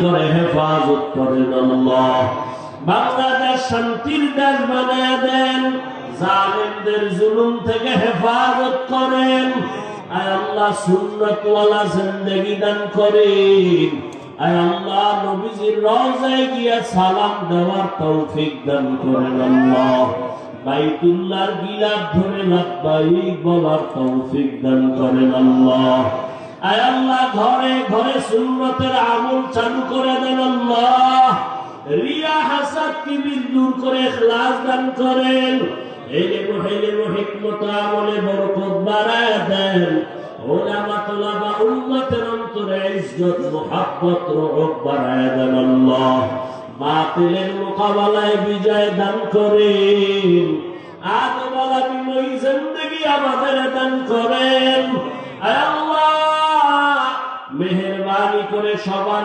করে হেফাজত করেন আল্লাহ। বাংলাদেশ শান্তির দেশ বানায় দেন, জালেমদের জুলুম থেকে হেফাজত করেন। আয় আল্লাহ সুন্নাতওয়ালা জিন্দেগি দান করেন। আয় আল্লাহ নবীজির রওজায় গিয়া সালাম দেওয়ার তৌফিক দান করেন আল্লাহ। বাইতুল্লাহর গিলাফ ধরে লাব্বাইক বলার তৌফিক দান করেন আল্লাহ। আয় আল্লাহ ঘরে ঘরে সুন্নতের আমল চালু করে দেন আল্লাহ। রিয়া হাসাদ কিবির দূর করে ইখলাস দান করেন। ইলম হিকমত আমলে বরকত বাড়ায় দেন। উলামা তুলাবা উম্মতের অন্তরে ইজ্জত মুহাব্বত রহমত বাড়ায় দেন আল্লাহ। বাতিলের মোকাবেলায় বিজয় দান করেন। আদওয়ালা বিনয়ী জিন্দেগি আমাদের দান করেন। আয় আল্লাহ মেহেরবানি করে সবার